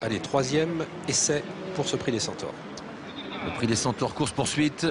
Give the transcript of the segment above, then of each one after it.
Allez, troisième essai pour ce prix des Centaures. Le prix des Centaures, course poursuite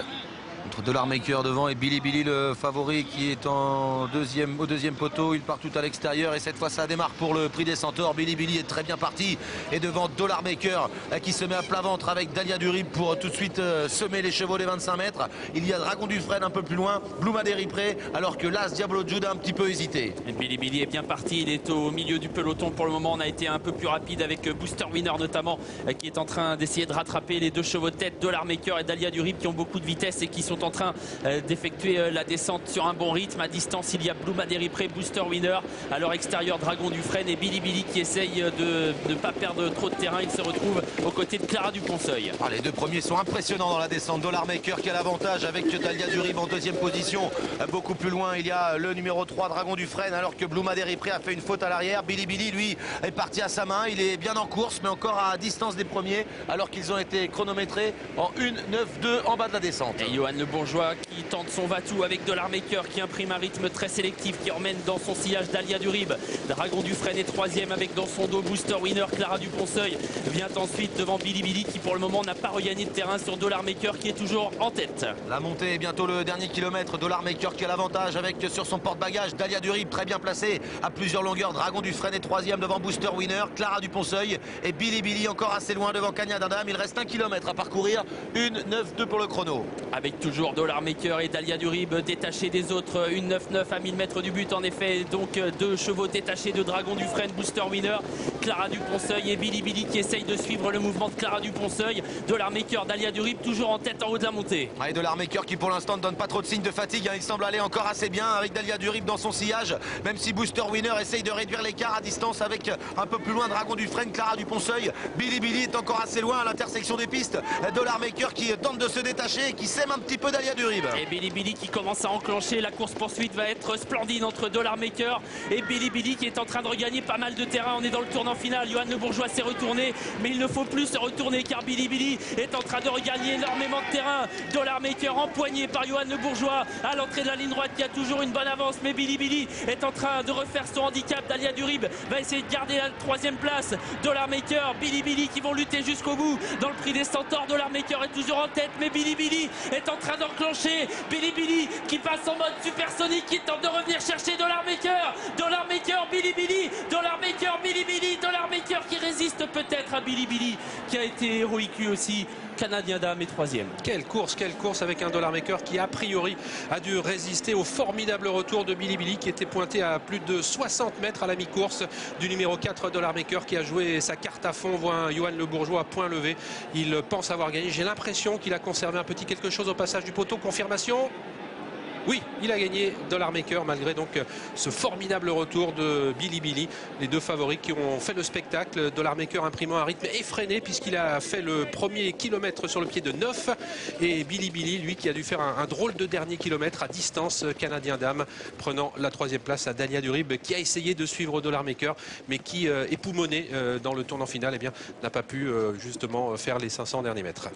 entre Dolarmaker devant et Billy Billy, le favori, qui est au deuxième poteau. Il part tout à l'extérieur et cette fois ça démarre pour le prix des Centaures. Billy Billy est très bien parti et devant Dolarmaker qui se met à plat ventre avec Dalia Durib pour tout de suite semer les chevaux des 25 mètres. Il y a Dragon Dufresne un peu plus loin, Blue Maderipré, alors que l'As Diablo Jude a un petit peu hésité. Et Billy Billy est bien parti, il est au milieu du peloton pour le moment. On a été un peu plus rapide avec Booster Winner notamment, qui est en train d'essayer de rattraper les deux chevaux de tête, Dolarmaker et Dalia Durib, qui ont beaucoup de vitesse et qui sont en train d'effectuer la descente sur un bon rythme. À distance, il y a Blue Maderipré, Booster Winner, à leur extérieur Dragon Dufresne et Billy Billy qui essaye de ne pas perdre trop de terrain. Il se retrouve aux côtés de Clara Duponceul. Ah, les deux premiers sont impressionnants dans la descente. Dolarmaker qui a l'avantage avec Dalia Durib en deuxième position. Beaucoup plus loin, il y a le numéro 3 Dragon Dufresne, alors que Blue Maderipré a fait une faute à l'arrière. Billy Billy, lui, est parti à sa main. Il est bien en course, mais encore à distance des premiers, alors qu'ils ont été chronométrés en 1,9,2 en bas de la descente. Et Johan Le Bourgeois qui tente son va-tout avec Dolarmaker qui imprime un rythme très sélectif, qui emmène dans son sillage Dalia Durib. Dragon Dufresne est troisième avec dans son dos Booster Winner. Clara Duponceul vient ensuite devant Billy Billy qui pour le moment n'a pas regagné de terrain sur Dolarmaker qui est toujours en tête. La montée est bientôt le dernier kilomètre. Dolarmaker qui a l'avantage avec sur son porte-bagages Dalia Durib très bien placé à plusieurs longueurs. Dragon Dufresne est troisième devant Booster Winner. Clara Duponceul et Billy Billy encore assez loin devant Kanya Dindam. Il reste 1 km à parcourir. 1,9,2 pour le chrono. Avec toujours Dolarmaker et Dalia Durib détachés des autres, 1,9,9 à 1000 mètres du but en effet. Donc deux chevaux détachés de Dragon Dufresne, Booster Winner, Clara Duponceul et Billy Billy qui essaye de suivre le mouvement de Clara Duponceul. Dolarmaker, Dalia Durib toujours en tête en haut de la montée. Et Dolarmaker qui pour l'instant ne donne pas trop de signes de fatigue. Il semble aller encore assez bien avec Dalia Durib dans son sillage. Même si Booster Winner essaye de réduire l'écart à distance avec un peu plus loin Dragon Dufresne, Clara Duponceul. Billy Billy est encore assez loin à l'intersection des pistes. Dolarmaker qui tente de se détacher et qui sème un petit peu Dalia Durib. Et Billy Billy qui commence à enclencher. La course poursuite va être splendide entre Dolarmaker et Billy Billy qui est en train de regagner pas mal de terrain. On est dans le tournant final. Johan Le Bourgeois s'est retourné, mais il ne faut plus se retourner car Billy Billy est en train de regagner énormément de terrain. Dolarmaker empoigné par Johan Le Bourgeois à l'entrée de la ligne droite qui a toujours une bonne avance, mais Billy Billy est en train de refaire son handicap. Dalia Durib va essayer de garder la troisième place. Dolarmaker, Billy Billy qui vont lutter jusqu'au bout dans le prix des Centaures. Dolarmaker est toujours en tête, mais Billy Billy est en train d'enclencher. Billy Billy qui passe en mode supersonique, qui tente de revenir chercher Dolarmaker. Dolarmaker, Billy Billy, Dolarmaker, Billy Billy, Dolarmaker qui résiste peut-être à Billy Billy qui a été héroïque lui aussi. Canadien Dame est troisième. Quelle course avec un Dolarmaker qui a priori a dû résister au formidable retour de Billy Billy qui était pointé à plus de 60 mètres à la mi-course du numéro 4 Dolarmaker qui a joué sa carte à fond. On voit un Johan Le Bourgeois à point levé. Il pense avoir gagné. J'ai l'impression qu'il a conservé un petit quelque chose au passage du poteau. Confirmation? Oui, il a gagné Dolarmaker malgré donc ce formidable retour de Billy Billy. Les deux favoris qui ont fait le spectacle. Dolarmaker imprimant un rythme effréné puisqu'il a fait le premier kilomètre sur le pied de 9. Et Billy Billy, lui, qui a dû faire un drôle de dernier kilomètre à distance. Canadien Dame prenant la troisième place à Dalia Durib qui a essayé de suivre Dolarmaker mais qui, époumoné dans le tournant final, eh bien, n'a pas pu justement faire les 500 derniers mètres.